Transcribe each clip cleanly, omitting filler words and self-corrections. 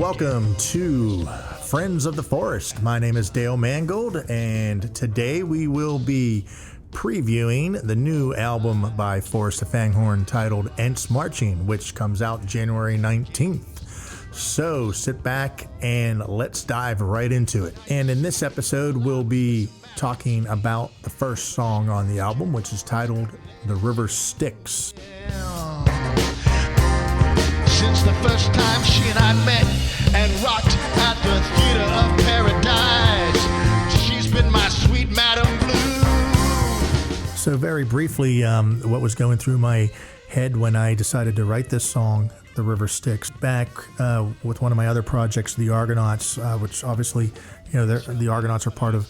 welcome to Friends of the Forest. My name is Dale Mangold, and today we will be previewing the new album by Forrest Of FangHorn titled Ents Marching, which comes out January 19th. So sit back and let's dive right into it. And in this episode, we'll be talking about the first song on the album, which is titled The River Styx. Since the first time she and I met and rocked at the Theater of Paradise, she's been my sweet Madam Blue. So very briefly, what was going through my head when I decided to write this song, The River Styx, back with one of my other projects, The Argonauts, which obviously, the Argonauts are part of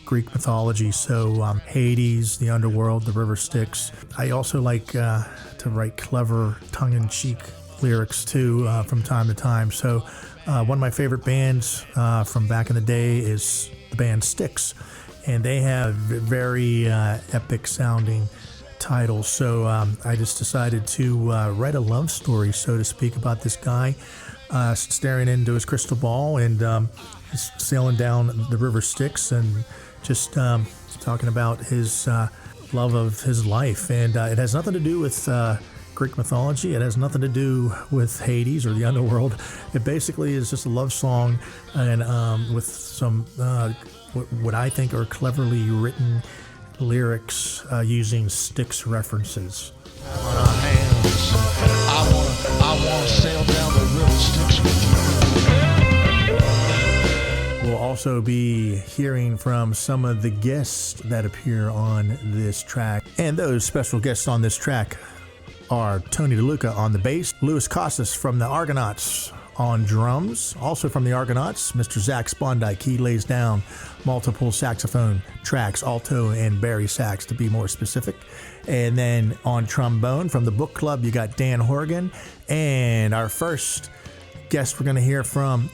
Greek mythology, so Hades, the underworld, the River Styx. I also like to write clever, tongue-in-cheek lyrics too from time to time. So one of my favorite bands from back in the day is the band Styx, and they have very epic sounding titles. So I just decided to write a love story, so to speak, about this guy staring into his crystal ball and sailing down the River Styx and just talking about his love of his life. And it has nothing to do with Greek mythology. It has nothing to do with Hades or the underworld. It basically is just a love song, and with some what I think are cleverly written lyrics using Styx references. I wanna sail down the River Styx with you. We'll also be hearing from some of the guests that appear on this track, and those special guests on this track are Tony DeLuca on the bass, Louis Costa from the Argonauts on drums. Also from the Argonauts, Mr. Zach Spondike. He lays down multiple saxophone tracks, alto and bari sax to be more specific. And then on trombone from the book club, you got Dan Horgan. And our first guest we're going to hear from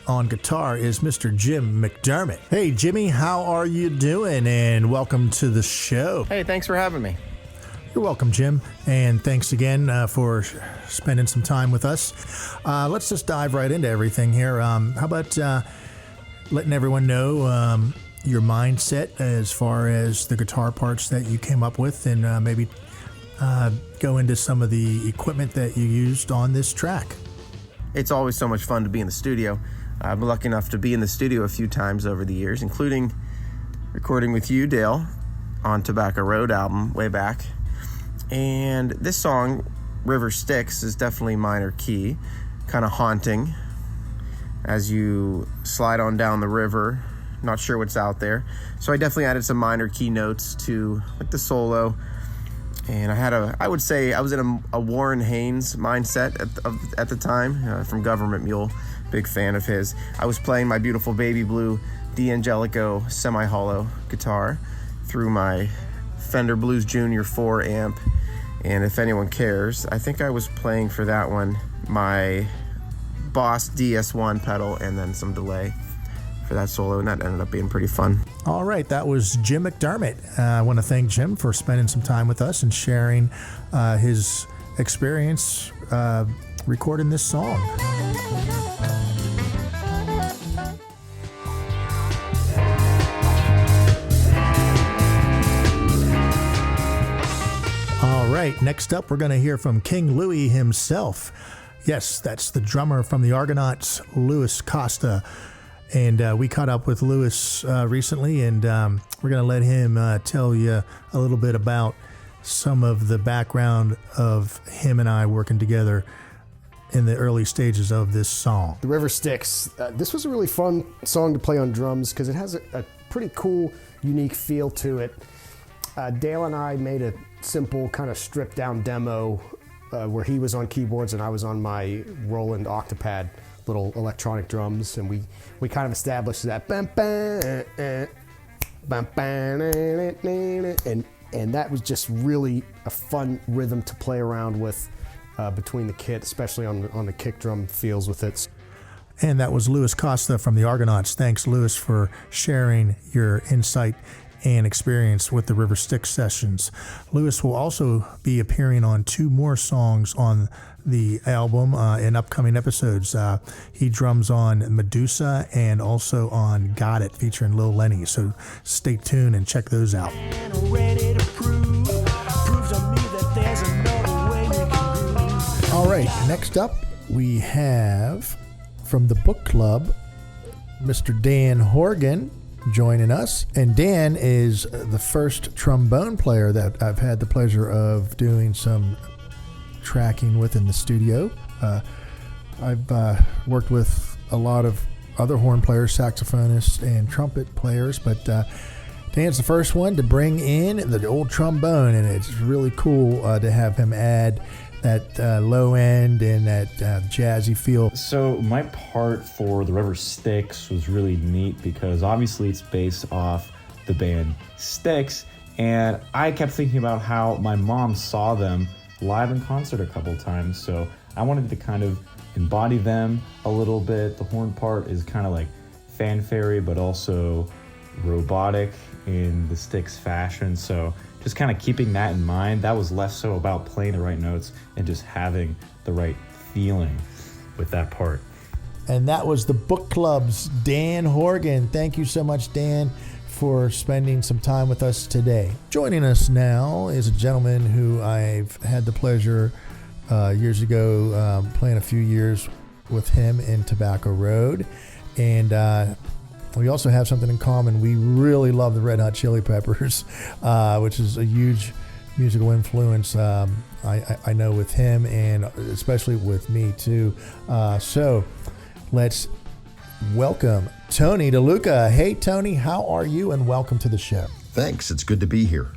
on guitar is Mr. Jim McDermott. Hey, Jimmy, how are you doing? And welcome to the show. Hey, thanks for having me. You're welcome, Jim, and thanks again for spending some time with us. Let's just dive right into everything here. How about letting everyone know your mindset as far as the guitar parts that you came up with, and maybe go into some of the equipment that you used on this track. It's always so much fun to be in the studio. I've been lucky enough to be in the studio a few times over the years, including recording with you, Dale, on Tobacco Road album way back. And this song, River Styx, is definitely minor key, kind of haunting as you slide on down the river, not sure what's out there. So I definitely added some minor key notes to like the solo. And I would say I was in a Warren Haynes mindset at the time, from Government Mule, big fan of his. I was playing my beautiful baby blue D'Angelico semi-hollow guitar through my Fender Blues Junior 4 amp. And if anyone cares, I think I was playing for that one my Boss DS1 pedal and then some delay for that solo, and that ended up being pretty fun. All right, that was Jim McDermott. I want to thank Jim for spending some time with us and sharing his experience recording this song. All right, next up, we're going to hear from King Louis himself. Yes, that's the drummer from the Argonauts, Louis Costa. And we caught up with Louis recently, and we're going to let him tell you a little bit about some of the background of him and I working together in the early stages of this song. The River Styx. This was a really fun song to play on drums because it has a pretty cool, unique feel to it. Dale and I made a simple kind of stripped down demo where he was on keyboards and I was on my Roland Octopad little electronic drums, and we kind of established that and that was just really a fun rhythm to play around with between the kit, especially on the kick drum feels with it. And that was Louis Costa from the Argonauts. Thanks, Louis, for sharing your insight and experience with the River Styx sessions. Lewis will also be appearing on 2 more songs on the album in upcoming episodes. He drums on Medusa and also on Got It featuring Lil Lenny. So stay tuned and check those out. All right, next up we have from the book club Mr. Dan Horgan joining us. And Dan is the first trombone player that I've had the pleasure of doing some tracking with in the studio. I've worked with a lot of other horn players, saxophonists, and trumpet players, but Dan's the first one to bring in the old trombone, and it's really cool to have him add that low end and that jazzy feel. So my part for the River Styx was really neat because obviously it's based off the band Styx, and I kept thinking about how my mom saw them live in concert a couple times, so I wanted to kind of embody them a little bit. The horn part is kind of like fanfare but also robotic in the Styx fashion, so just kind of keeping that in mind. That was less so about playing the right notes and just having the right feeling with that part. And that was the book club's Dan Horgan. Thank you so much, Dan, for spending some time with us today. Joining us now is a gentleman who I've had the pleasure years ago playing a few years with him in Tobacco Road. And we also have something in common. We really love the Red Hot Chili Peppers, which is a huge musical influence, I know, with him and especially with me too. So let's welcome Tony DeLuca. Hey, Tony, how are you? And welcome to the show. Thanks. It's good to be here.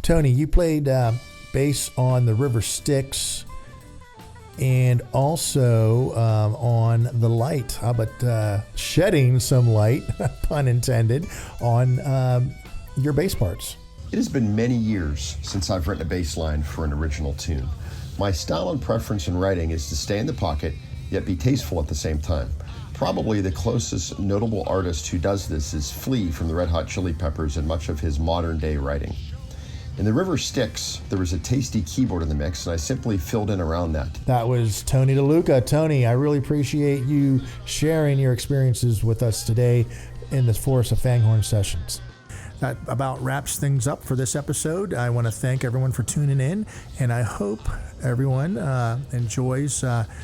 Tony, you played bass on the River Styx and also on The Light. How about shedding some light, pun intended, on your bass parts? It has been many years since I've written a bass line for an original tune. My style and preference in writing is to stay in the pocket, yet be tasteful at the same time. Probably the closest notable artist who does this is Flea from the Red Hot Chili Peppers and much of his modern day writing. In the River Styx, there was a tasty keyboard in the mix, and I simply filled in around that. That was Tony DeLuca. Tony, I really appreciate you sharing your experiences with us today in the Forrest Of FangHorn sessions. That about wraps things up for this episode. I want to thank everyone for tuning in, and I hope everyone enjoys not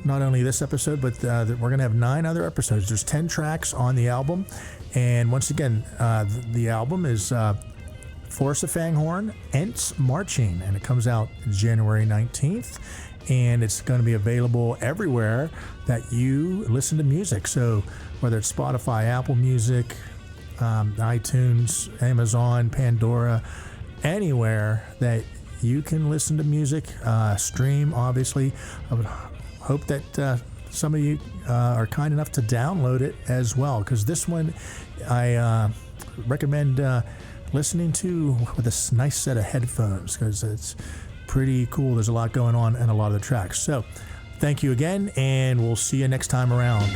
only this episode, but we're going to have 9 other episodes. There's 10 tracks on the album, and once again, the album is Forrest Of FangHorn, Ents Marching, and it comes out January 19th, and it's going to be available everywhere that you listen to music. So whether it's Spotify, Apple Music, iTunes, Amazon, Pandora, anywhere that you can listen to music, stream, obviously. I would hope that some of you are kind enough to download it as well, because this one I recommend listening to with a nice set of headphones, because it's pretty cool. There's a lot going on in a lot of the tracks. So thank you again, and we'll see you next time around.